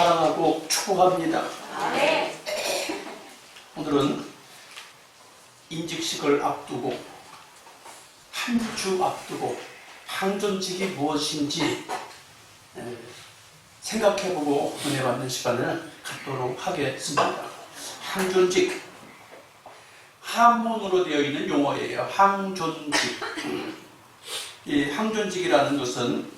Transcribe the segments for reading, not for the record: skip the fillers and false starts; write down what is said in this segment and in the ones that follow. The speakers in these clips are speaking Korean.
사랑하고 축복합니다. 네. 오늘은 인직식을 앞두고 한 주 앞두고 항존직이 무엇인지 생각해보고 은혜 받는 시간을 갖도록 하겠습니다. 항존직, 한문으로 되어 있는 용어예요. 항존직. 이 항존직이라는 것은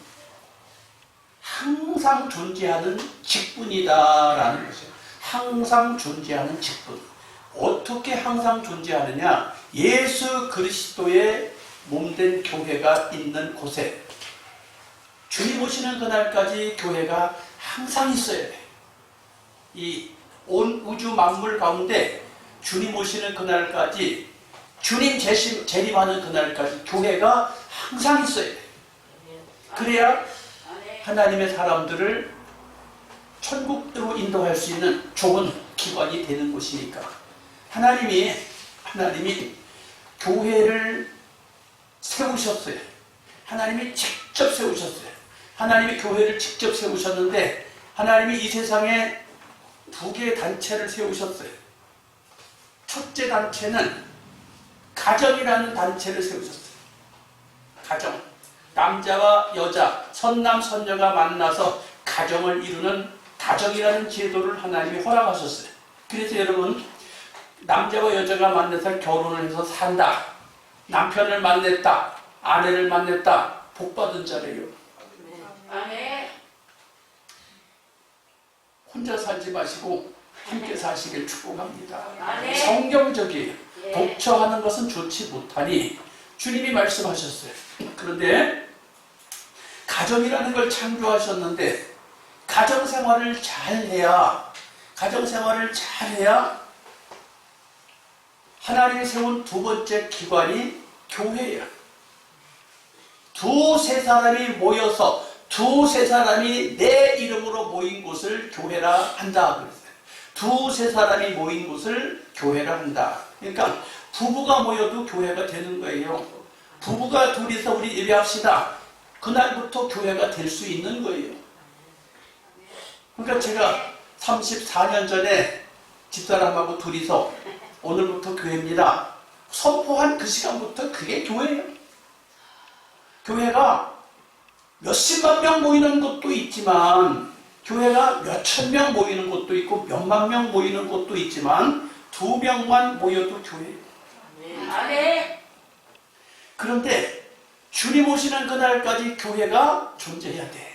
항상 존재하는 직분이다라는 것이에요. 항상 존재하는 직분. 어떻게 항상 존재하느냐? 예수 그리스도의 몸된 교회가 있는 곳에 주님 오시는 그날까지 교회가 항상 있어야 돼. 이 온 우주 만물 가운데 주님 오시는 그날까지, 주님 재림하는 그날까지 교회가 항상 있어야 돼. 그래야 하나님의 사람들을 천국으로 인도할 수 있는 좋은 기관이 되는 곳이니까. 하나님이 교회를 세우셨어요. 하나님이 직접 세우셨어요. 하나님이 교회를 직접 세우셨는데 하나님이 이 세상에 두 개의 단체를 세우셨어요. 첫째 단체는 가정이라는 단체를 세우셨어요. 가정. 남자와 여자, 선남, 선녀가 만나서 가정을 이루는 가정이라는 제도를 하나님이 허락하셨어요. 그래서 여러분, 남자와 여자가 만나서 결혼을 해서 산다. 남편을 만났다. 아내를 만났다. 복받은 자래요. 아멘. 혼자 살지 마시고 함께 사시길 축복합니다. 아멘. 성경적이에요. 예. 독처하는 것은 좋지 못하니 주님이 말씀하셨어요. 그런데 가정이라는 걸 창조하셨는데 가정생활을 잘해야 하나님이 세운 두 번째 기관이 교회예요. 두세 사람이 모여서 두세 사람이 내 이름으로 모인 곳을 교회라 한다 그랬어요. 두세 사람이 모인 곳을 교회라 한다. 그러니까 부부가 모여도 교회가 되는 거예요. 부부가 둘이서 우리 예배합시다. 그날부터 교회가 될 수 있는 거예요. 그러니까 제가 34년 전에 집사람하고 둘이서 오늘부터 교회입니다. 선포한 그 시간부터 그게 교회예요. 교회가 몇십만 명 모이는 곳도 있지만, 교회가 몇천 명 모이는 곳도 있고 몇만 명 모이는 곳도 있지만 2명만 모여도 교회예요. 아멘. 그런데 주님 오시는 그날까지 교회가 존재해야 돼.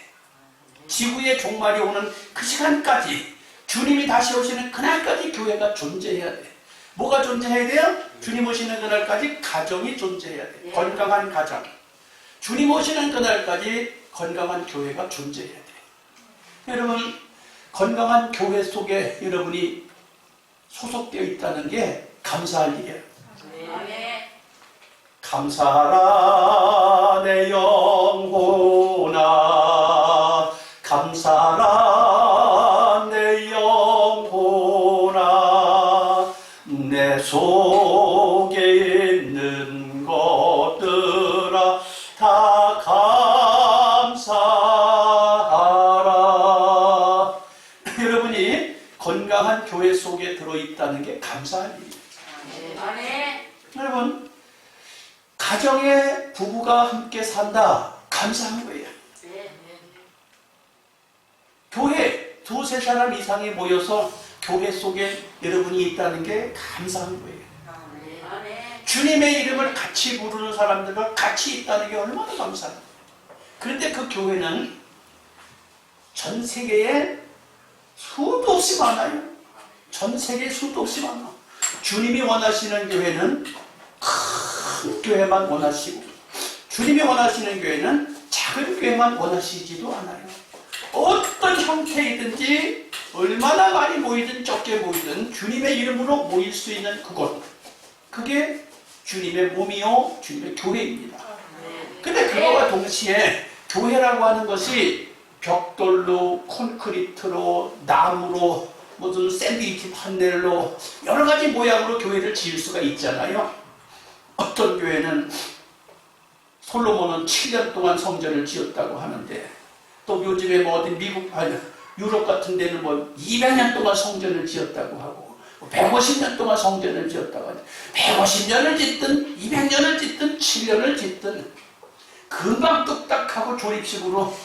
지구의 종말이 오는 그 시간까지, 주님이 다시 오시는 그날까지 교회가 존재해야 돼. 뭐가 존재해야 돼요? 주님 오시는 그날까지 가정이 존재해야 돼. 건강한 가정. 주님 오시는 그날까지 건강한 교회가 존재해야 돼. 여러분, 건강한 교회 속에 여러분이 소속되어 있다는 게 감사할 일이에요. 아멘. 감사라 내 영혼아, 감사라 내 영혼아, 내 속에 있는 것들아 다 감사하라. 여러분이 건강한 교회 속에 들어있다는 게 감사할 일이에요. 아멘. 여러분, 가정에 부부가 함께 산다. 감사한 거예요. 교회 두세 사람 이상이 모여서 교회 속에 여러분이 있다는 게 감사한 거예요. 아멘. 주님의 이름을 같이 부르는 사람들과 같이 있다는 게 얼마나 감사해요. 그런데 그 교회는 전 세계에 수도 없이 많아요. 전 세계에 수도 없이 많아. 주님이 원하시는 교회는 큰 교회만 원하시고, 주님이 원하시는 교회는 작은 교회만 원하시지도 않아요. 어떤 형태이든지 얼마나 많이 모이든 적게 모이든 주님의 이름으로 모일 수 있는 그곳, 그게 주님의 몸이요 주님의 교회입니다. 근데 그거와 동시에 교회라고 하는 것이 벽돌로, 콘크리트로, 나무로, 무슨 샌드위치 판넬로 여러 가지 모양으로 교회를 지을 수가 있잖아요. 어떤 교회는 솔로몬은 7년 동안 성전을 지었다고 하는데, 또 요즘에 뭐 어디 미국 유럽 같은 데는 뭐 200년 동안 성전을 지었다고 하고 150년 동안 성전을 지었다고 하죠. 150년을 짓든 200년을 짓든 7년을 짓든 금방 뚝딱하고 조립식으로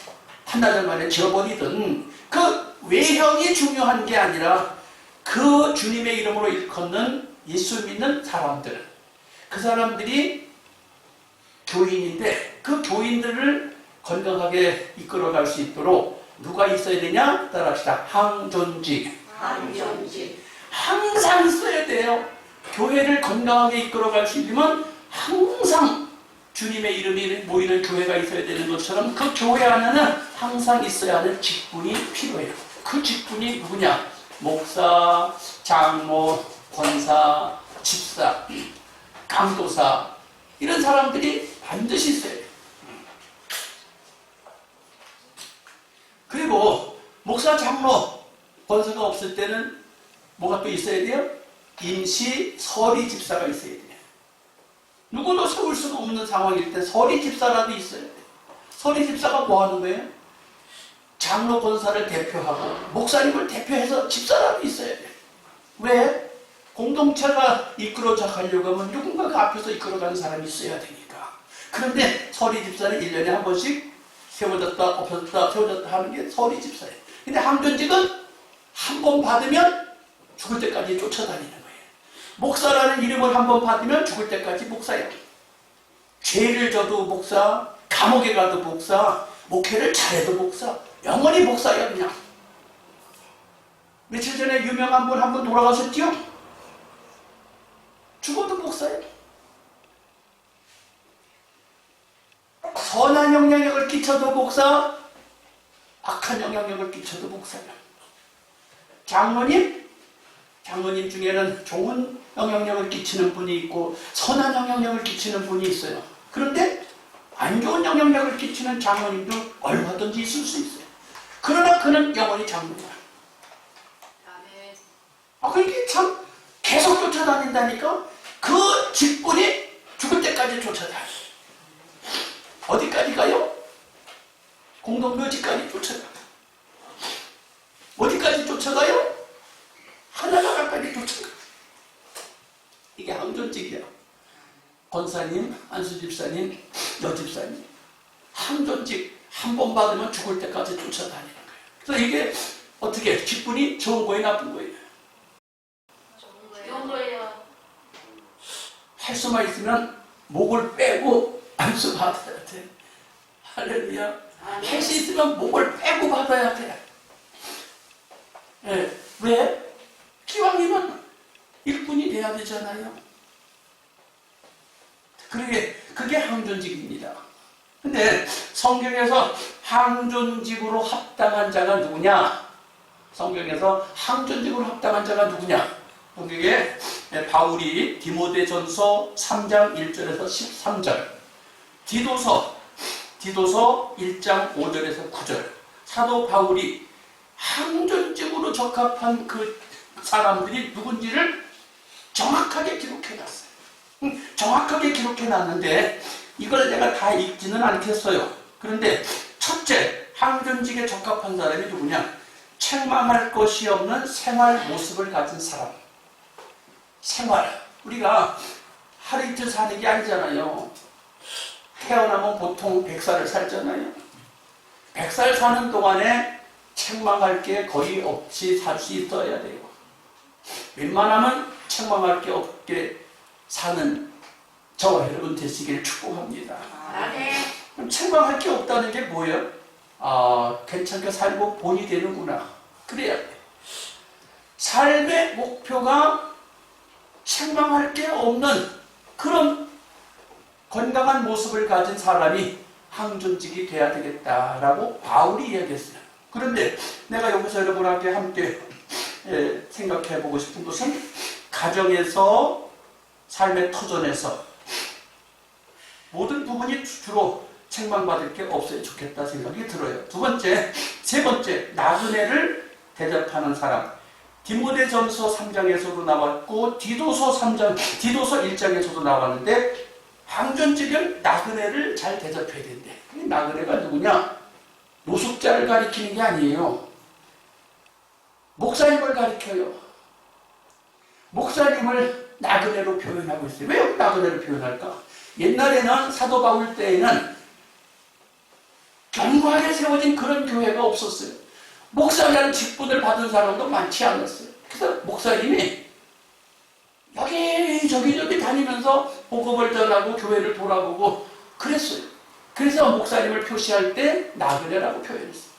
한나절 만에 지어버리든 그 외형이 중요한 게 아니라 그 주님의 이름으로 일컫는 예수 믿는 사람들, 그 사람들이 교인인데 그 교인들을 건강하게 이끌어갈 수 있도록 누가 있어야 되냐? 따라합시다. 항존직. 항존직. 항상 있어야 돼요. 교회를 건강하게 이끌어갈 수 있으면 항상 주님의 이름이 모이는 교회가 있어야 되는 것처럼 그 교회 안에는 항상 있어야 하는 직분이 필요해요. 그 직분이 누구냐? 목사, 장로, 권사, 집사, 강도사 이런 사람들이 반드시 있어야 돼요. 그리고 목사, 장로, 권사가 없을 때는 뭐가 또 있어야 돼요? 임시 서리 집사가 있어야 돼요. 누구도 세울 수가 없는 상황일 때 서리 집사라도 있어야 돼요. 서리 집사가 뭐 하는 거예요? 장로 권사를 대표하고 목사님을 대표해서 집사라도 있어야 돼요. 왜? 공동체가 이끌어져 가려고 하면 누군가 그 앞에서 이끌어가는 사람이 있어야 되니까. 그런데 서리 집사는 1년에 한 번씩 세워졌다 엎어졌다 세워졌다 하는 게 서리 집사예요. 근데 항존직은 한 번 받으면 죽을 때까지 쫓아다니는 거예요. 목사라는 이름을 한 번 받으면 죽을 때까지 목사예요. 죄를 져도 목사, 감옥에 가도 목사, 목회를 잘해도 목사, 영원히 목사예요 그냥. 며칠 전에 유명한 분 한 분 돌아가셨지요? 죽어도 목사예요. 선한 영향력을 끼쳐도 목사, 악한 영향력을 끼쳐도 목사예요. 장로님 중에는 좋은 영향력을 끼치는 분이 있고 선한 영향력을 끼치는 분이 있어요. 그런데 안 좋은 영향력을 끼치는 장로님도 얼마든지 있을 수 있어요. 그러나 그는 영원히 장로야. 그게 참 계속 쫓아다닌다니까. 그 직분이 죽을 때까지 쫓아다녀. 어디까지 가요? 공동묘지까지 쫓아가요. 어디까지 쫓아가요? 하나나라까지 쫓아가요. 이게 항존직이야. 권사님, 안수집사님, 여집사님. 항존직 한 번 받으면 죽을 때까지 쫓아다니는 거예요. 그래서 이게 어떻게 직분이 좋은 거예요, 나쁜 거예요? 좋은 거예요. 할 수만 있으면 목을 빼고 안수 받아야 돼. 할렐루야. 할 수 있으면 목을 빼고 받아야 돼. 예. 왜? 기왕이면 일꾼이 돼야 되잖아요. 그게 항존직입니다. 근데 성경에서 항존직으로 합당한 자가 누구냐? 성경에서 항존직으로 합당한 자가 누구냐? 성경에 바울이 디모데전서 3장 1절에서 13절, 디도서 1장 5절에서 9절, 사도 바울이 항존직으로 적합한 그 사람들이 누군지를 정확하게 기록해놨어요. 정확하게 기록해놨는데 이걸 내가 다 읽지는 않겠어요. 그런데 첫째, 항존직에 적합한 사람이 누구냐? 책망할 것이 없는 생활 모습을 가진 사람. 생활. 우리가 하루 이틀 사는 게 아니잖아요. 태어나면 보통 100살을 살잖아요. 100살 사는 동안에 책망할 게 거의 없이 살 수 있어야 돼요. 웬만하면 책망할 게 없게 사는 저와 여러분 되시길 축복합니다. 그럼 책망할 게 없다는 게 뭐예요? 괜찮게 살고 본이 되는구나. 그래야 돼. 삶의 목표가 책망할 게 없는 그런 건강한 모습을 가진 사람이 항존직이 돼야 되겠다라고 바울이 이야기했어요. 그런데 내가 여기서 여러분에게 함께 생각해 보고 싶은 것은 가정에서 삶의 터전에서 모든 부분이 주로 책망받을 게 없어야 좋겠다 생각이 들어요. 세 번째, 나그네를 대접하는 사람. 디모데전서 3장에서도 나왔고 디도서 1장에서도 나왔는데 항존직은 나그네를 잘 대접해야 된대. 나그네가 누구냐? 노숙자를 가리키는 게 아니에요. 목사님을 가리켜요. 목사님을 나그네로 표현하고 있어요. 왜 나그네로 표현할까? 옛날에는 사도 바울 때에는 견고하게 세워진 그런 교회가 없었어요. 목사라는 직분을 받은 사람도 많지 않았어요. 그래서 목사님이 여기저기 다니면서 복음을 전하고 교회를 돌아보고 그랬어요. 그래서 목사님을 표시할 때 나그네라고 표현했어요.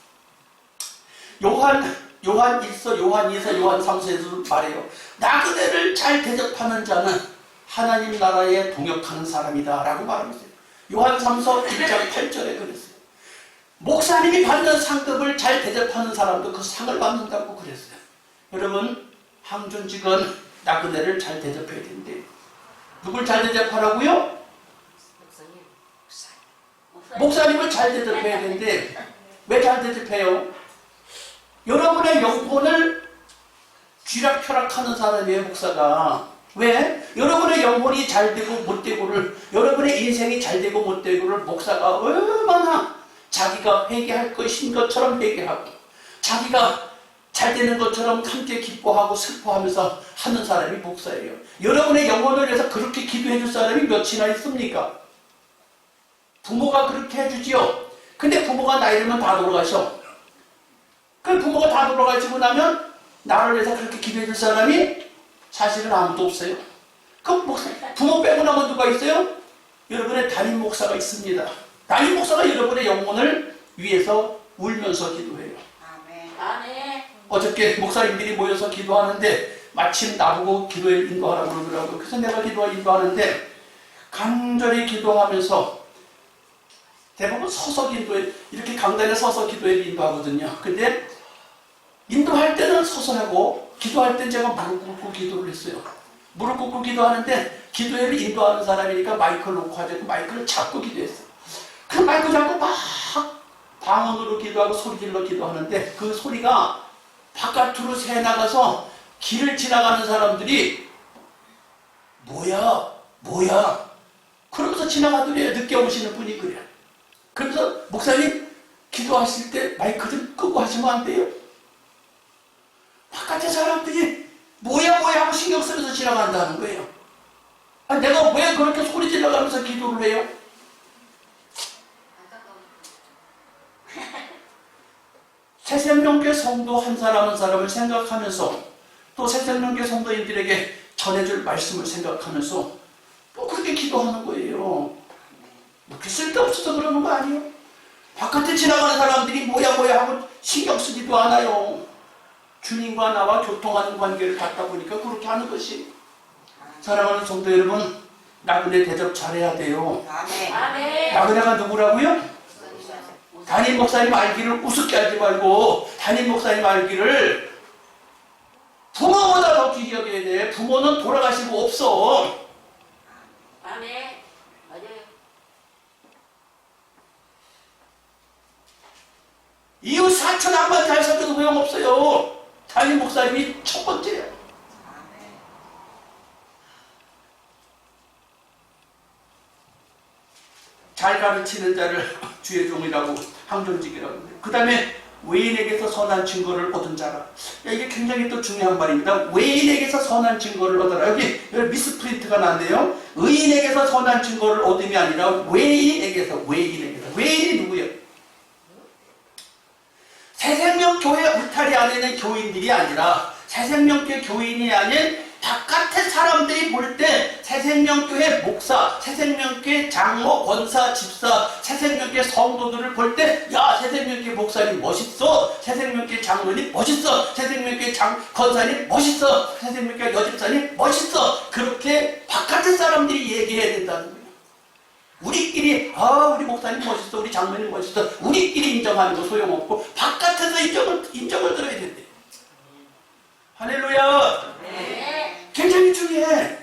요한 1서, 요한 2서, 요한 3서에서 말해요. 나그네를 잘 대접하는 자는 하나님 나라에 동역하는 사람이다 라고 말합니다. 요한 3서 1장 8절에 그랬어요. 목사님이 받는 상급을 잘 대접하는 사람도 그 상을 받는다고 그랬어요. 여러분, 항존직은 나그네를 잘 대접해야 된대요. 누굴 잘 대접하라고요? 목사님을 잘 대접해야 되는데 왜 잘 대접해요? 여러분의 영혼을 쥐락펴락하는 사람이에요, 목사가. 왜? 여러분의 영혼이 잘 되고 못 되고를, 여러분의 인생이 잘 되고 못 되고를 목사가 얼마나 자기가 회개할 것인 것처럼 회개하고 자기가 잘 되는 것처럼 함께 기뻐하고 슬퍼하면서 하는 사람이 목사예요. 여러분의 영혼을 위해서 그렇게 기도해 줄 사람이 몇이나 있습니까? 부모가 그렇게 해주지요. 근데 부모가 나이 들면 다 돌아가셔. 그 부모가 다 돌아가시고 나면 나를 위해서 그렇게 기도해 줄 사람이 사실은 아무도 없어요. 그 목사, 부모 빼고 나면 누가 있어요? 여러분의 담임 목사가 있습니다. 담임 목사가 여러분의 영혼을 위해서 울면서 기도해요. 아멘. 어저께 목사님들이 모여서 기도하는데 마침 나보고 기도에 인도하라고 그러더라고요. 그래서 내가 기도에 인도하는데 간절히 기도하면서 대부분 서서 기도해, 이렇게 강단에 서서 기도에 인도하거든요. 근데 인도할 때는 서서 하고 기도할 땐 제가 무릎 꿇고 기도를 했어요. 무릎 꿇고 기도하는데 기도회를 인도하는 사람이니까 마이크를 놓고 하자고 마이크를 잡고 기도했어요. 그 마이크 잡고 막 방언으로 기도하고 소리 질러 기도하는데 그 소리가 바깥으로 새 나가서 길을 지나가는 사람들이 뭐야 그러면서 지나가더래요. 늦게 오시는 분이 그래요. 그래서 목사님 기도하실 때 마이크 좀 끄고 하시면 안 돼요? 바깥에 사람들이 뭐야 하고 신경 쓰면서 지나간다는 거예요. 아니, 내가 왜 그렇게 소리 질러가면서 기도를 해요? 새생명교회 성도 한 사람 한 사람을 생각하면서 또 새생명교회 성도인들에게 전해줄 말씀을 생각하면서 또 그렇게 기도하는 거예요. 그렇게 쓸데없어서 그러는 거 아니에요? 바깥에 지나가는 사람들이 뭐야 하고 신경 쓰지도 않아요. 주님과 나와 교통하는 관계를 갖다 보니까 그렇게 하는 것이. 사랑하는 성도 여러분, 나그네 대접 잘해야 돼요. 아멘. 나그네가 누구라고요? 담임 목사님 알기를 우습게 알지 말고 담임 목사님 알기를 부모보다 더 귀히 여겨야 돼. 부모는 돌아가시고 없어. 아멘. 맞아요. 이웃 사촌 한번 잘 살펴도 소용없어요. 담임 목사님이 첫 번째예요. 잘 가르치는 자를 주의 종이라고 항존직이라고 해요. 그 다음에 외인에게서 선한 증거를 얻은 자라. 이게 굉장히 또 중요한 말입니다. 외인에게서 선한 증거를 얻어라. 여기 미스프린트가 났네요. 의인에게서 선한 증거를 얻음이 아니라 외인에게서. 외인이 누구예요? 새생명교회 울타리 안에 있는 교인들이 아니라 새생명교회 교인이 아닌 바깥의 사람들이 볼 때 새생명교회 목사, 새생명교회 장로, 권사, 집사, 새생명교회 성도들을 볼 때 야, 새생명교회 목사님 멋있어, 새생명교회 장로님 멋있어, 새생명교회 권사님 멋있어, 새생명교회 여집사님 멋있어. 그렇게 바깥의 사람들이 얘기해야 된다는 거예요. 우리끼리 우리 목사님 멋있어, 우리 장로님 멋있어, 우리끼리 인정하는 거 소용없고 바깥에서 인정을 들어야 된대. 할렐루야. 네. 굉장히 중요해.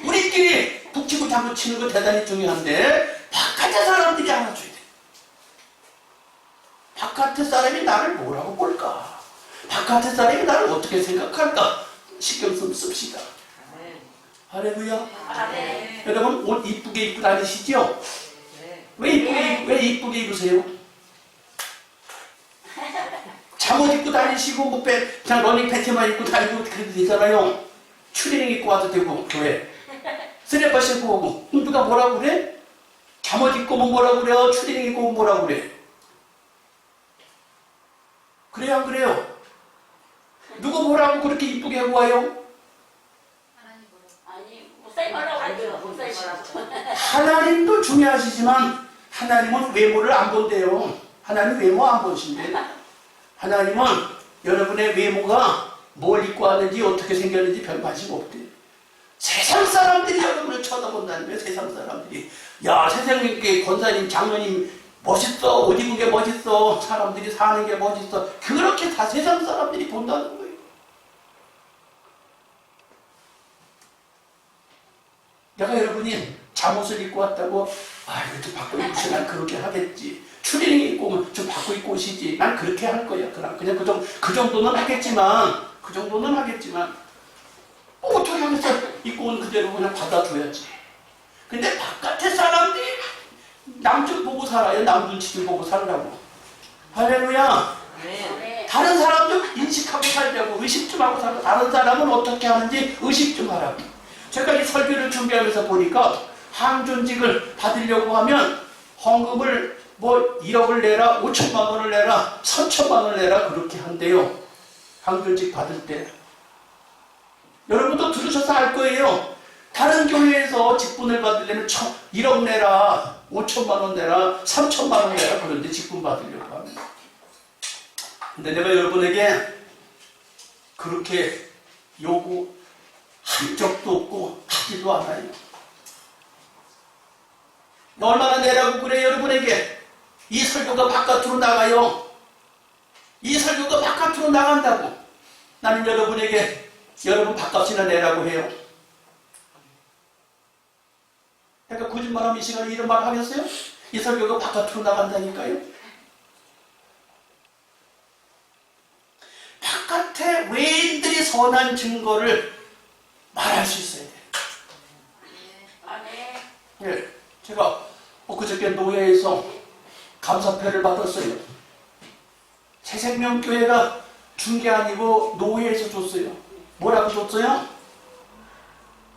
우리끼리 북치고 장구 치는 거 대단히 중요한데 바깥의 사람들이 알아줘야 돼. 바깥의 사람이 나를 뭐라고 볼까? 바깥의 사람이 나를 어떻게 생각할까? 신경 좀 씁시다. 할렐루야. 아멘. 여러분 옷 이쁘게 입고 다니시죠? 왜 이쁘게 입으세요? 잠옷 입고 다니시고 뭐 그냥 러닝 팬티만 입고 다니고 그래도 되잖아요. 추리닝 입고 와도 되고 교회 슬리퍼 신고 오고 누가 뭐라고 그래? 잠옷 입고 뭐라고 그래요? 추리닝 입고 뭐라고 그래? 그래요 안 그래요? 누구 뭐라고 그렇게 이쁘게 하고 와요? 아니 목사님 뭐라고 안 돼요. 목사님 뭐라고. 하나님도 중요하시지만 하나님은 외모를 안 본대요. 하나님 외모 안 보신대. 하나님은 여러분의 외모가 뭘 입고 왔는지 어떻게 생겼는지 별 관심 없대요. 세상 사람들이 여러분을 쳐다본다는 거예요. 세상 사람들이. 야, 세상에 권사님, 장로님 멋있어. 옷 입은 게 멋있어. 사람들이 사는 게 멋있어. 그렇게 다 세상 사람들이 본다는 거예요. 내가 여러분이 잠옷을 입고 왔다고 이거 좀 바꿔 입으시 난 그렇게 하겠지. 추리닝 입고 오면 좀 바꿔 입고 오시지. 난 그렇게 할 거야. 그냥 그 정도는 하겠지만 어떻게 하겠어. 입고 온 그대로 그냥 받아줘야지. 근데 바깥에 사람들이 남 좀 보고 살아요. 남 눈치 좀 보고 살라고. 할렐루야. 네. 다른 사람도 인식하고 살자고. 의식 좀 하고 살고. 다른 사람은 어떻게 하는지 의식 좀 하라고. 제가 이 설교를 준비하면서 보니까 항존직을 받으려고 하면 헌금을 뭐 1억을 내라, 5천만 원을 내라, 3천만 원을 내라 그렇게 한대요. 항존직 받을 때. 여러분도 들으셔서 알 거예요. 다른 교회에서 직분을 받으려면 1억 내라, 5천만 원 내라, 3천만 원 내라 그런데 직분 받으려고 하면. 근데 내가 여러분에게 그렇게 한 적도 없고 하지도 않아요. 얼마나 내라고 그래 여러분에게. 이 설교가 바깥으로 나가요. 이 설교가 바깥으로 나간다고. 나는 여러분에게 여러분 밥값이나 내라고 해요. 그러니까 거짓말하면 이 시간에 이런 말 하겠어요? 이 설교가 바깥으로 나간다니까요. 바깥에 외인들이 선한 증거를 말할 수 있어야 돼요. 아멘. 예, 제가 엊그저께 노예에서 감사패를 받았어요. 새생명교회가 준 게 아니고 노예에서 줬어요. 뭐라고 줬어요?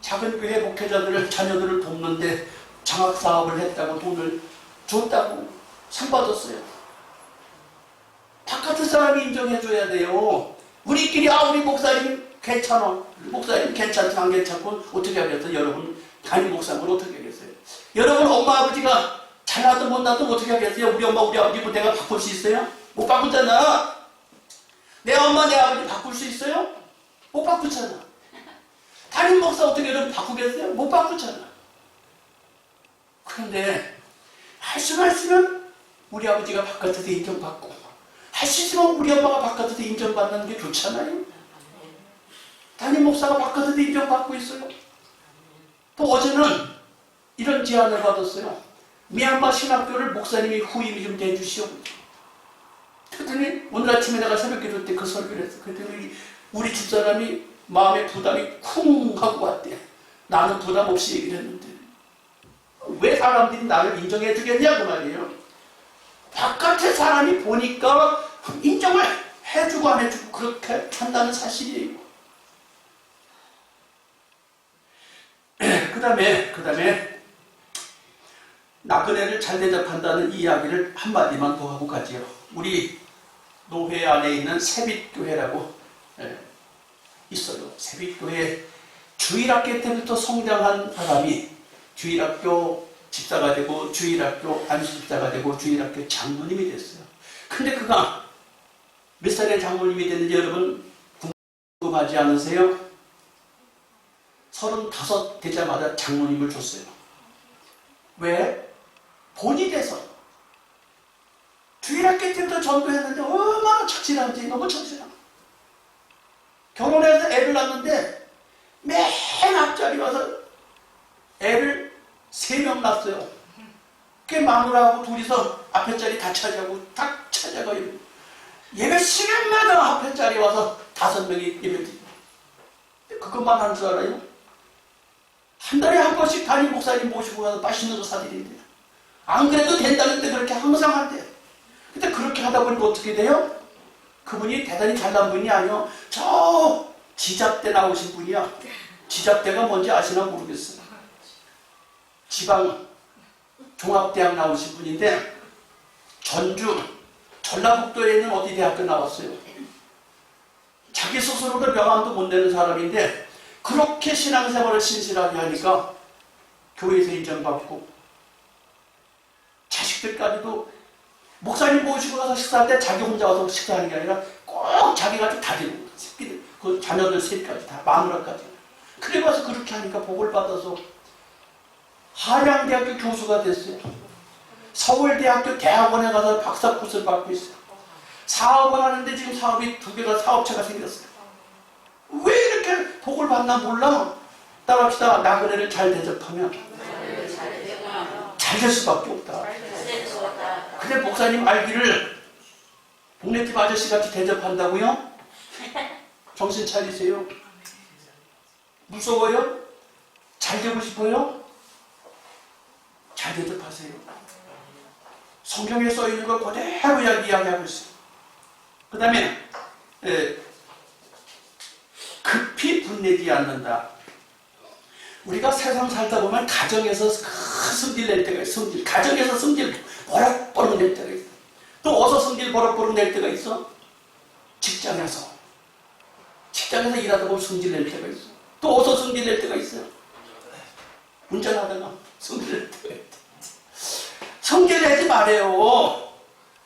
작은 교회 목회자들을 자녀들을 돕는데 장학사업을 했다고 돈을 줬다고 상 받았어요. 바깥의 사람이 인정해줘야 돼요. 우리끼리 우리 목사님 괜찮아. 목사님 괜찮지 안 괜찮고 어떻게 하겠어요? 여러분 담임 목사님은 어떻게 하겠어요? 여러분 엄마 아버지가 잘나든 못나든 어떻게 하겠어요? 우리 엄마 우리 아버지 뭐 내가 바꿀 수 있어요? 못 바꾸잖아. 내 엄마 내 아버지 바꿀 수 있어요? 못 바꾸잖아. 담임 목사 어떻게 여러분 바꾸겠어요? 못 바꾸잖아. 그런데 할 수만 있으면 우리 아버지가 바깥에서 인정받고 할 수 있으면 우리 엄마가 바깥에서 인정받는 게 좋잖아요. 담임 목사가 바깥에서 인정받고 있어요. 또 어제는 이런 제안을 받았어요. 미얀마 신학교를 목사님이 후임이 좀 해주시오. 그랬더니 오늘 아침에 내가 새벽기도 때 그 설교를 했어. 그랬더니 우리 집사람이 마음에 부담이 쿵 하고 왔대. 나는 부담 없이 얘기를 했는데 왜 사람들이 나를 인정해 주겠냐고 말이에요. 바깥에 사람이 보니까 인정을 해주고 안 해주고 그렇게 한다는 사실이에요. 그 다음에 나그네를 잘 대접한다는 이야기를 한마디만 더 하고 가지요. 우리 노회 안에 있는 세빛교회라고 있어요. 세빛교회 주일학교 때부터 성장한 사람이 주일학교 집사가 되고 주일학교 안수집사가 되고 주일학교 장로님이 됐어요. 근데 그가 몇 살에 장로님이 됐는지 여러분 궁금하지 않으세요? 35 되자마자 장로님을 줬어요. 왜? 본이 돼서. 주일학교 때부터 전도했는데 얼마나 착실한지. 너무 착실한. 결혼해서 애를 낳았는데 맨 앞자리 와서 애를 3명 낳았어요. 그 마누라하고 둘이서 앞에 자리 다 차지하고 딱 차지하고 예배 시간마다 앞에 자리 와서 5명이 예배 드리고. 그것만 한 줄 알아요? 한 달에 한 번씩 담임 목사님 모시고 가서 맛있는 거 사드린대요. 안 그래도 된다는데 그렇게 항상 한대요. 근데 그렇게 하다 보니까 어떻게 돼요? 그분이 대단히 잘난 분이 아니요. 저 지잡대 나오신 분이야. 지잡대가 뭔지 아시나 모르겠어요. 지방 종합대학 나오신 분인데 전주 전라북도에 있는 어디 대학교 나왔어요. 자기 스스로를 명함도 못 내는 사람인데 그렇게 신앙생활을 신실하게 하니까 교회에서 인정받고 자식들까지도 목사님 모시고 가서 식사할 때 자기 혼자 와서 식사하는 게 아니라 꼭 자기가 다 데리고 새끼들, 그 자녀들 셋까지 다 마누라까지. 그래 가서 그렇게 하니까 복을 받아서 한양대학교 교수가 됐어요. 서울대학교 대학원에 가서 박사 코스를 받고 있어요. 사업을 하는데 지금 사업이 2개가 사업체가 생겼어요. 왜 이렇게 복을 받나 몰라? 따라합시다. 나그네를 잘 대접하면 잘 될 수밖에 없다. 근데 목사님 알기를 복례집 아저씨같이 대접한다고요? 정신 차리세요. 무서워요? 잘 되고 싶어요? 잘 대접하세요. 성경에 써있는 거 그대로 이야기하고 있어요. 그 다음에 급히 분내지 않는다. 우리가 세상 살다 보면 가정에서 성질 낼 때가 있어. 성질. 가정에서 성질 버럭버럭 낼 때가 있어. 또 어디서 성질 버럭버럭 낼 때가 있어? 직장에서 일하다 보면 성질 낼 때가 있어. 또 어디서 성질 낼 때가 있어요? 운전하다가 성질 낼 때가 있어. 성질 내지 말아요.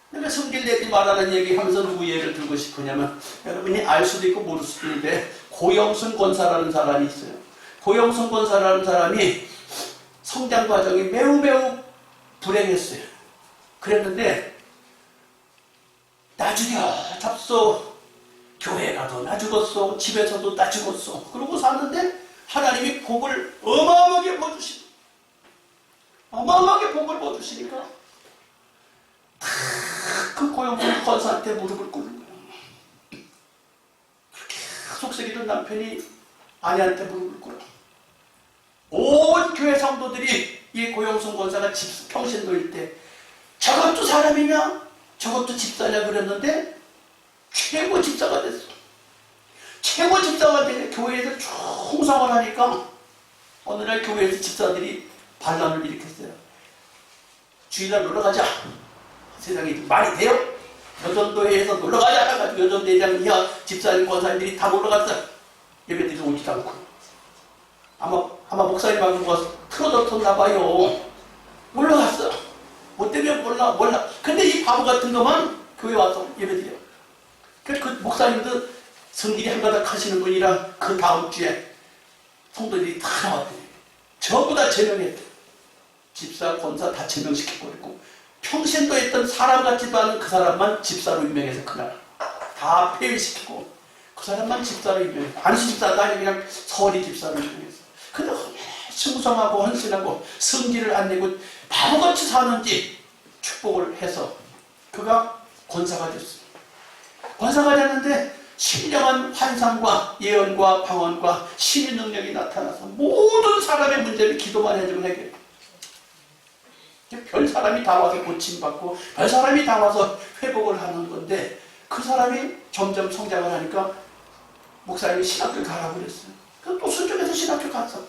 내가 성질 내지 말라는 얘기 하면서 누구 예를 들고 싶으냐면 여러분이 알 수도 있고 모를 수도 있는데 고영순 권사라는 사람이 있어요. 고영순 권사라는 사람이 성장 과정이 매우 불행했어요. 그랬는데 나중에 잡소 교회 가도 나 죽었어. 집에서도 나 죽었어. 그러고 샀는데 하나님이 복을 어마어마하게 부어주시고 어마어마하게 복을 부어주시니까 그 고영순 권사한테 무릎을 꿇는 거예요. 계속 속썩이던 남편이 아내한테 무릎을 꿇어. 온 교회 성도들이 이 고영순 권사가 평신 놓일 때 저것도 사람이냐? 저것도 집사냐 그랬는데 최고 집사가 됐어. 최고 집사가 되는 교회에서 충성을 하니까 어느 날 교회에서 집사들이 반란을 일으켰어요. 주일날 놀러가자. 세상에 말이 돼요? 여전도회에서 놀러가자 해가지고 여전대장 이하 집사님 권사님들이 다 놀러갔어. 예배드리러 오지도 않고. 아마 목사님하고 가서 틀어졌었나봐요. 올라갔어. 뭐 때문에 몰라. 근데 이 바보 같은 것만 교회 와서 예배드려. 그 목사님도 성질이 한가닥 하시는 분이라 그 다음 주에 성도들이 다 나왔더니 전부 다 제명했대. 집사, 권사 다 제명시켜버리고 평신도 했던 사람 같지도 않은 그 사람만 집사로 임명해서 그날 다 폐위시키고 그 사람만 집사로 임명해서 안수 집사도 아니고 그냥 서리 집사로 임명해서 근데 충성하고 헌신하고 성질을 안 내고 바보같이 사는지 축복을 해서 그가 권사가 됐어요. 권사가 됐는데 신령한 환상과 예언과 방언과 신의 능력이 나타나서 모든 사람의 문제를 기도만 해주면 해결해. 별 사람이 다 와서 고침받고 별 사람이 다 와서 회복을 하는 건데 그 사람이 점점 성장을 하니까 목사님이 신학교 가라고 그랬어요. 그래서 또 순종해서 신학교 갔어.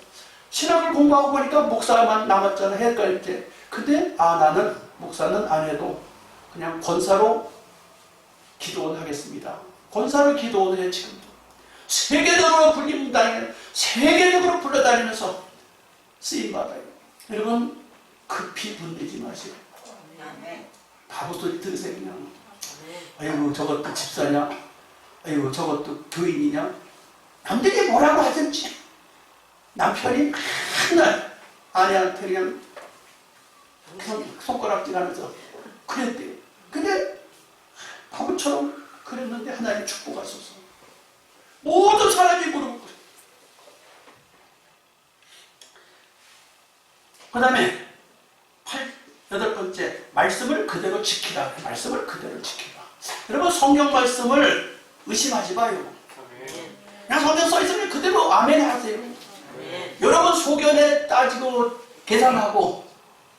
신학을 공부하고 보니까 목사만 남았잖아. 헷갈릴 때. 근데 나는 목사는 안 해도 그냥 권사로 기도원 하겠습니다. 권사로 기도원을 해 지금도. 세계적으로 세계적으로 불러다니면서 쓰임받아요. 여러분 급히 분내지 마세요. 바보 소리 들으세요 그냥. 아이고 저것도 집사냐? 아이고 저것도 교인이냐? 남들이 뭐라고 하든지 남편이 맨날 아내한테 그냥 손가락질하면서 그랬대요. 근데 바보처럼 그랬는데 하나님 축복하소서. 모든 사람이 무릎을 꿇어요. 그 다음에 8번째 말씀을 그대로 지키라. 말씀을 그대로 지키라. 여러분 성경 말씀을 의심하지 마요. 그냥 성경 써있으면 그대로 아멘 하세요. 여러분 소견에 따지고 계산하고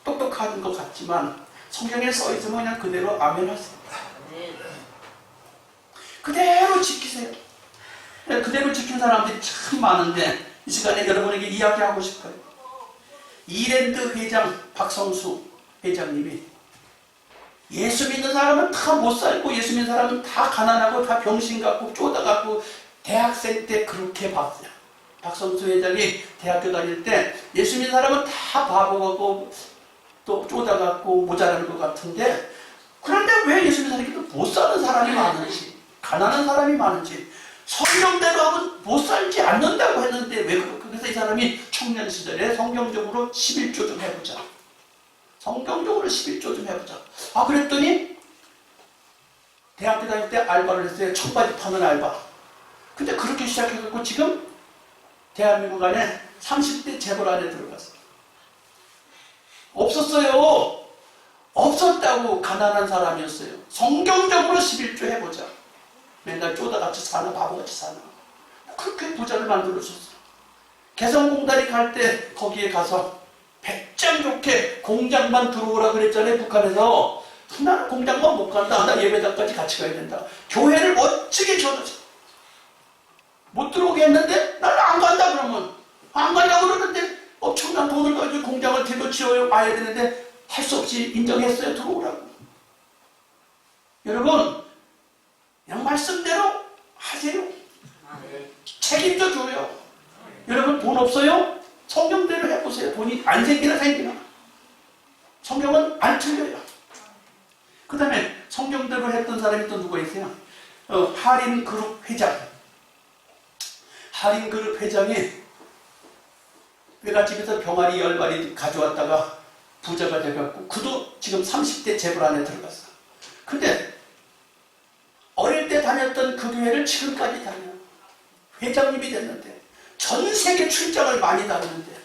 똑똑한 것 같지만 성경에 써있으면 그냥 그대로 아멘 하세요. 그대로 지키세요. 그대로 지킨 사람들이 참 많은데 이 시간에 여러분에게 이야기하고 싶어요. 이랜드 회장 박성수 회장님이 예수 믿는 사람은 다 못 살고 예수 믿는 사람은 다 가난하고 다 병신 같고 쪼다갖고 대학생 때 그렇게 봤어요. 박성수 회장이 대학교 다닐 때 예수 믿는 사람은 다 바보 같고 또 쪼다갖고 모자라는 것 같은데 그런데 왜 예수 믿는 사람이 못 사는 사람이 많은지 가난한 사람이 많은지 성경대로 하면 못 살지 않는다고 했는데 왜 그래서 이 사람이 청년 시절에 성경적으로 11조 좀 해보자. 성경적으로 11조 좀 해보자. 그랬더니 대학교 다닐 때 알바를 했어요. 청바지 파는 알바. 근데 그렇게 시작해갖고 지금 대한민국 안에 30대 재벌 안에 들어갔어요. 없었어요. 없었다고 가난한 사람이었어요. 성경적으로 11조 해보자. 맨날 쪼다같이 사나 바보같이 사나. 그렇게 부자를 만들어줬어요. 개성공단이 갈 때 거기에 가서 배짱 좋게 공장만 들어오라 그랬잖아요. 북한에서. 나는 공장만 못 간다. 나 예배당까지 같이 가야 된다. 교회를 멋지게 줘줬어. 못 들어오게 했는데 나는 안 간다 그러면. 안 간다고 그러는데 엄청난 돈을 가지고 공장을 대도 지어요. 와야 되는데 할 수 없이 인정했어요. 들어오라고. 여러분 그냥 말씀대로 하세요. 책임져 줘요. 여러분 돈 없어요? 성경대로 해보세요. 돈이 안 생기나 생기나. 성경은 안 틀려요. 그 다음에 성경대로 했던 사람이 또 누가 있어요? 하림그룹 회장. 하림그룹 회장이 외갓집에서 병아리 10마리 가져왔다가 부자가 돼갖고 그도 지금 30대 재벌 안에 들어갔어. 근데 어릴 때 다녔던 그 교회를 지금까지 다녀요. 회장님이 됐는데 전 세계 출장을 많이 다니는데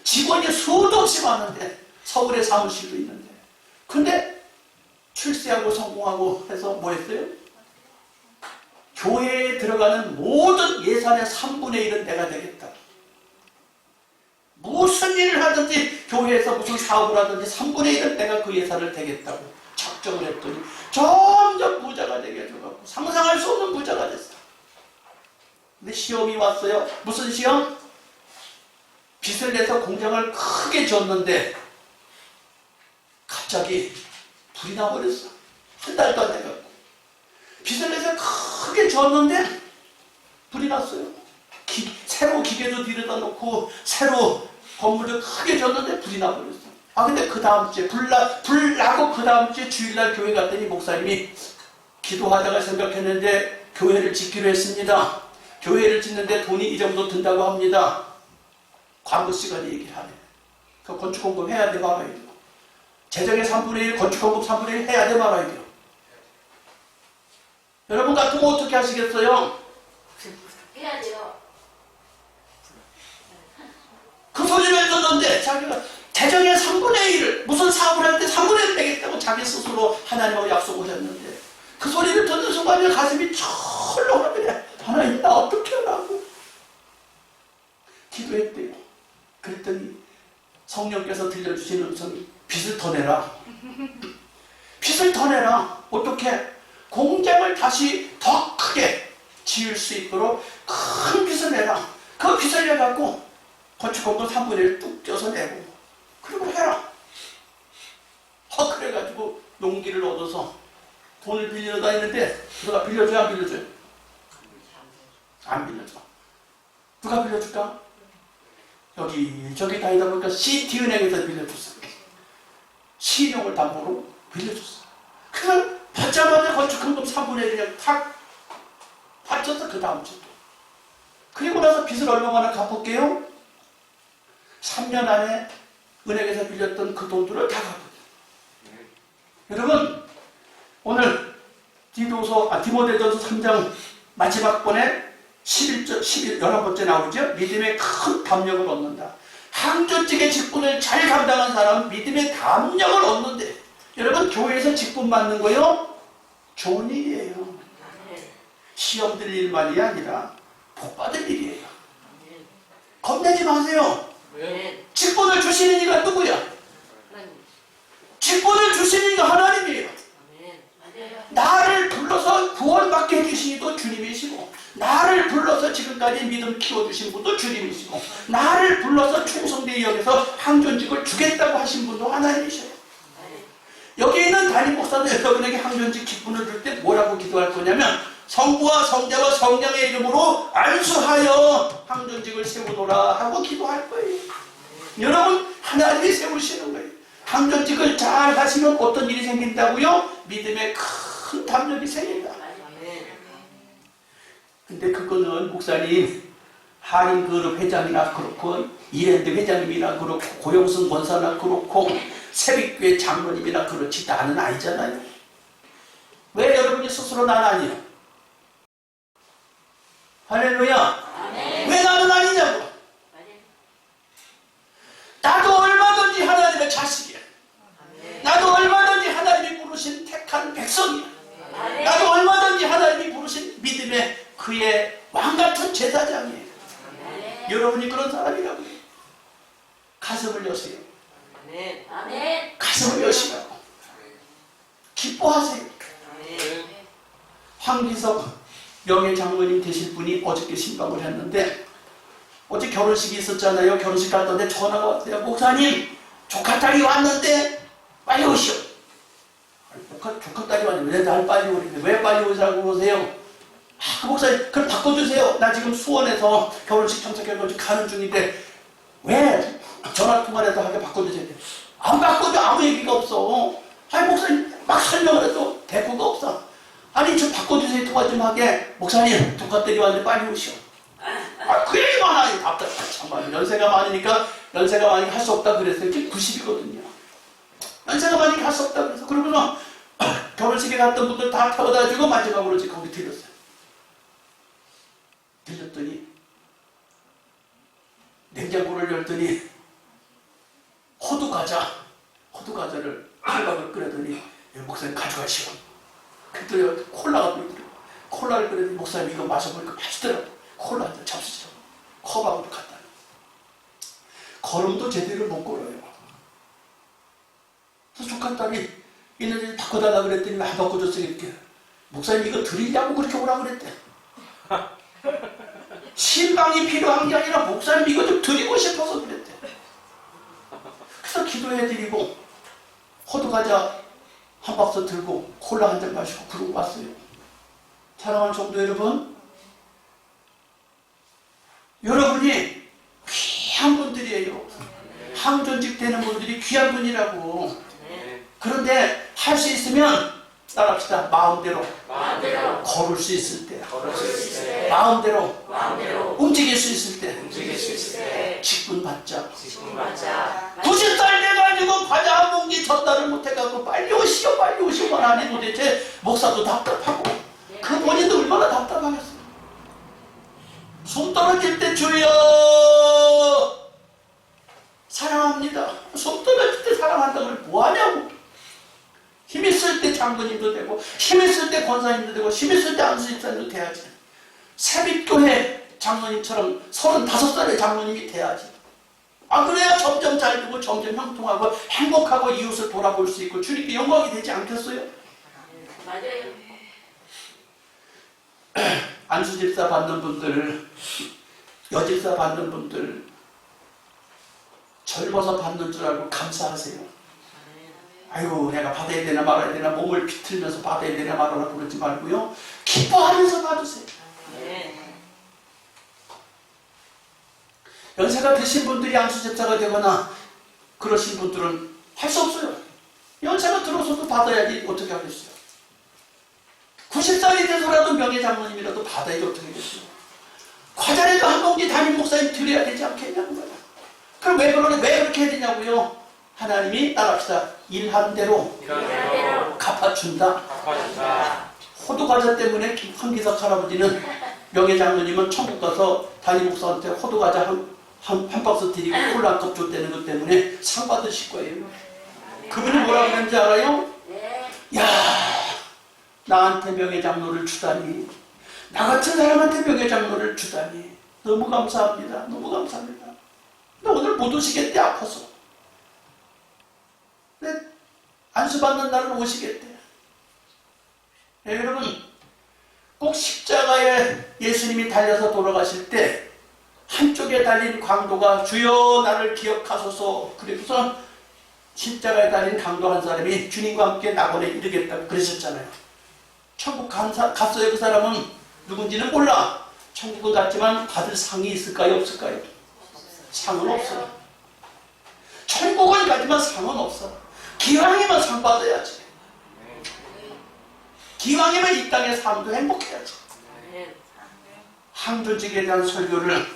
직원이 수도 없이 많은데 서울에 사무실도 있는데 근데 출세하고 성공하고 해서 뭐 했어요? 교회에 들어가는 모든 예산의 3분의 1은 내가 되겠다. 무슨 일을 하든지 교회에서 무슨 사업을 하든지 3분의 1은 내가 그 예산을 되겠다고 작정을 했더니 점점 부자가 되게 돼가지고 상상할 수 없는 부자가 됐어. 근데 시험이 왔어요. 무슨 시험? 빚을 내서 공장을 크게 졌는데 갑자기 불이 나버렸어. 한 달도 안 돼갖고 빚을 내서 크게 졌는데 불이 났어요. 새로 기계도 들여다 놓고 새로 건물도 크게 졌는데 불이 나버렸어. 근데 그 다음 주에 불 나고 그 다음 주에 주일날 교회 갔더니 목사님이 기도하다가 생각했는데 교회를 짓기로 했습니다. 교회를 짓는데 돈이 이 정도 든다고 합니다. 광고 시간에 얘기를 하네. 그 건축공급 해야 돼 말아야 돼요. 재정의 3분의 1, 건축공급 3분의 1 해야 돼 말아야 돼요. 여러분 같으면 어떻게 하시겠어요? 해야 돼요. 그 소리를 듣는데 자기가 재정의 3분의 1을 무슨 사업을 할 때 3분의 1 내겠다고 자기 스스로 하나님하고 약속을 했는데 그 소리를 듣는 순간에 가슴이 철렁하더래. 하나님 나 어떻게 하라고 기도했대요. 그랬더니 성령께서 들려주신 음성이 빚을 더 내라. 빚을 더 내라. 어떻게? 공장을 다시 더 크게 지을 수 있도록 큰 빚을 내라. 그 빚을 내갖고 건축공급 3분의 1 뚝 떼서 내고 그리고 해라. 그래가지고 용기를 얻어서 돈을 빌려 다니는데 누가 빌려줘요? 안 빌려줘요? 안 빌려줘. 누가 빌려줄까? 저기 다니다 보니까 CT은행에서 빌려줬어. 신용을 담보로 빌려줬어. 그래서 받자마자 건축금금 3분의 1 그냥 탁 받쳤어. 그 다음 주도. 그리고 나서 빚을 얼마나 갚을게요? 3년 안에 은행에서 빌렸던 그 돈들을 다 갚아요. 여러분 오늘 디모데전서 3장 마지막 번에 11번째 나오죠? 믿음의 큰 담력을 얻는다. 항저직의 직분을 잘 감당한 사람은 믿음의 담력을 얻는데 여러분 교회에서 직분 받는 거요? 좋은 일이에요. 시험 들 일만이 아니라 복 받을 일이에요. 겁내지 마세요. 직분을 주시는 이가 누구야? 직분을 주시는 이가 하나님이에요. 나를 불러서 구원받게 해주신 이도 지금까지 믿음 키워주신 분도 주님이시고 나를 불러서 충성되게 여기서 항존직을 주겠다고 하신 분도 하나님이셔요. 여기 있는 담임 목사도 여러분에게 항존직 직분을 줄 때 뭐라고 기도할 거냐면 성부와 성자와 성령의 이름으로 안수하여 항존직을 세우노라 하고 기도할 거예요. 여러분 하나님이 세우시는 거예요. 항존직을 잘 하시면 어떤 일이 생긴다고요? 믿음의 큰 담력이 생긴다. 근데 그거는 목사님 한인그룹 회장이나 그렇고 이랜드 회장님이나 그렇고 고영승 권사나 그렇고 새벽교회 장로님이나 그렇지 나는 아니잖아요. 왜 여러분이 스스로 난 아니에요? 할렐루야. 왜 나는 아니냐고. 나도 얼마든지 하나님의 자식이야. 나도 얼마든지 하나님이 부르신 택한 백성이야. 나도 얼마든지 하나님이 부르신 믿음의 그의 왕같은 제사장이에요. 여러분이 그런 사람이라고요. 가슴을 여세요. 가슴을 여시라고. 기뻐하세요. 황기석 명예장로님 되실 분이 어저께 신방을 했는데 어제 결혼식이 있었잖아요. 결혼식 갔던데 전화가 왔어요. 목사님 조카딸이 왔는데 빨리 오시오. 조카딸이 왔는데 왜 날 빨리 오는데 왜 빨리 오자고 그러세요? 목사님 그럼 바꿔주세요. 나 지금 수원에서 결혼식 참석해가지고 가는 중인데 왜 전화통화라도 하게 바꿔주세요. 안 바꿔도 아무 얘기가 없어. 아니 목사님 막 설명을 해도 대꾸가 없어. 아니 좀 바꿔주세요. 통화 좀 하게. 목사님 조카딸이 왔는데 빨리 오시오. 그 얘기만 하니 답답해. 참말 연세가 많으니까 할 수 없다 그랬어요. 지금 90이거든요. 연세가 많으니까 할 수 없다 그래서 그러고서 결혼식에 갔던 분들 다 태워다 주고 마지막으로 지금 거기 들렸어요. 들렸더니 냉장고를 열더니 호두과자를 한박을 끓여더니 목사님 가져가시오. 그랬더니 콜라가 보이더라고요. 콜라를 끓여더니 목사님 이거 마셔보니까 맛있더라고요. 콜라 한잔 잡수시라고 컵하고도 갖다 놔요. 걸음도 제대로 못 걸어요. 그래서 조카딸이 있는데 바꿔달라 그랬더니 안 바꿔줬어요. 이렇게 목사님 이거 드리려고 그렇게 오라 그랬대. 신방이 필요한 게 아니라 목사님 이거 좀 드리고 싶어서 그랬대. 그래서 기도해드리고 호두과자 한 박스 들고 콜라 한 잔 마시고 그러고 왔어요. 사랑하는 성도 여러분, 여러분이 귀한 분들이에요. 항존직 되는 분들이 귀한 분이라고. 그런데 할 수 있으면 따라합시다. 마음대로 걸을 수 있을 때, 마음대로 움직일 수 있을 때 직분 받자. 90살 돼가지고 과자 한 봉지 전달을 못해가지고 빨리 오시오만 하니 도대체 목사도 답답하고 그 본인도 얼마나 답답하겠어요. 손 떨어질 때 주여 사랑합니다. 손 떨어질 때 사랑한다고 뭐하냐고. 힘 있을 때 장로님도 되고 힘 있을 때 권사님도 되고 힘 있을 때 안수집사님도 돼야지. 새빛교회 장로님처럼 35살의 장로님이 돼야지. 그래야 점점 잘 되고 점점 형통하고 행복하고 이웃을 돌아볼 수 있고 주님께 영광이 되지 않겠어요? 맞아요. 안수집사 받는 분들, 여집사 받는 분들 젊어서 받는 줄 알고 감사하세요. 아이고 내가 받아야 되나 말아야 되나 몸을 비틀면서 받아야 되나 말아라 그러지 말고요. 기뻐하면서 받으세요. 연세가 드신 분들이 안수집사가 되거나 그러신 분들은 할 수 없어요. 연세가 들어서도 받아야지 어떻게 하겠어요. 90살이 돼서라도 명예장로님이라도 받아야지 어떻게 하겠어요. 과자라도 한 봉지 담임 목사님 드려야 되지 않겠냐는 거야. 그럼 왜 그렇게 해야 되냐고요. 하나님이 따라합시다. 일한 대로 갚아준다. 호두과자 때문에 황기석 할아버지는 명예장로님은 천국 가서 담임 목사한테 호두과자 한 박스 드리고 콜라 한 컵 줬다는 것 때문에 상 받으실 거예요. 그분이 뭐라고 했는지 알아요? 야, 나한테 명예장로를 주다니, 나 같은 사람한테 명예장로를 주다니 너무 감사합니다. 너무 감사합니다. 근데 오늘 못 오시겠대. 아파서. 근데 안수받는 날은 오시겠대. 여러분 꼭 십자가에 그런데 예수님이 달려서 돌아가실 때 한쪽에 달린 강도가 주여 나를 기억하소서, 그래서 십자가에 달린 강도 한 사람이 주님과 함께 낙원에 이르겠다고 그러셨잖아요. 천국 갔어요. 그 사람은 누군지는 몰라. 천국은 갔지만 받을 상이 있을까요? 없을까요? 상은 없어요. 천국은 가지만 상은 없어. 기왕이면 상 받아야지. 기왕이면 이 땅의 삶도 행복해야지. 항존직에 대한 설교를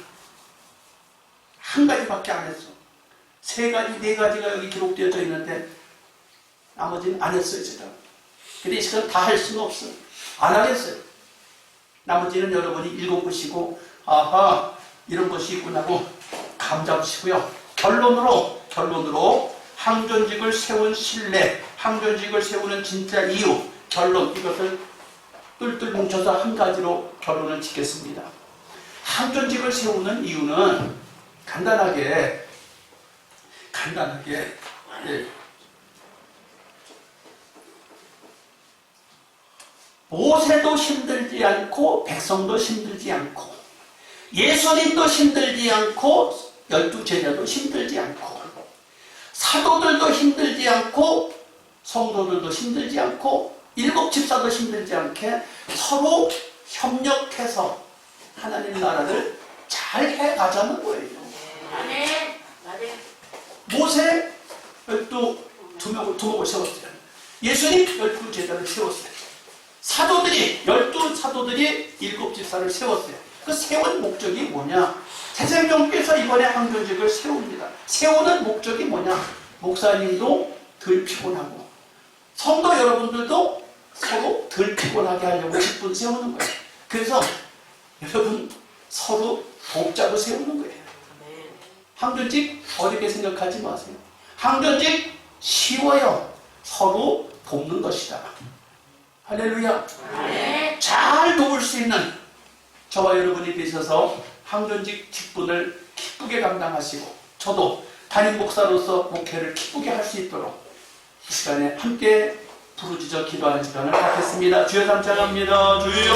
한 가지밖에 안 했어. 세 가지, 네 가지가 여기 기록되어져 있는데 나머지는 안 했어요, 제가. 근데 이 시간 다 할 수는 없어요. 안 하겠어요. 나머지는 여러분이 읽어보시고 아하 이런 것이 있구나 하고 감 잡으시고요. 결론으로 항존직을 세운 신뢰, 항존직을 세우는 진짜 이유, 결론, 이것을 똘똘 뭉쳐서 한 가지로 결론을 짓겠습니다. 항존직을 세우는 이유는 간단하게 예. 모세도 힘들지 않고 백성도 힘들지 않고 예수님도 힘들지 않고 12제자도 힘들지 않고 사도들도 힘들지 않고 성도들도 힘들지 않고 7집사도 힘들지 않게 서로 협력해서 하나님 나라를 잘 해가자는 거예요. 아멘. 맞아요. 모세 12목을 세웠어요. 예수님 12제자를 세웠어요. 사도들이 12사도들이 7집사를 세웠어요. 그 세운 목적이 뭐냐? 새생명께서 이번에 항존직을 세웁니다. 세우는 목적이 뭐냐? 목사님도 덜 피곤하고 성도 여러분들도 서로 덜 피곤하게 하려고 직분 세우는 거예요. 그래서 여러분 서로 돕자고 세우는 거예요. 항존직 어렵게 생각하지 마세요. 항존직 쉬워요. 서로 돕는 것이다. 할렐루야. 아멘. 잘 도울 수 있는 저와 여러분이 되셔서 항존직 직분을 기쁘게 감당하시고 저도 담임 목사로서 목회를 기쁘게 할 수 있도록 이 시간에 함께 부르짖어 기도하는 시간을 갖겠습니다. 주여 감사합니다. 주여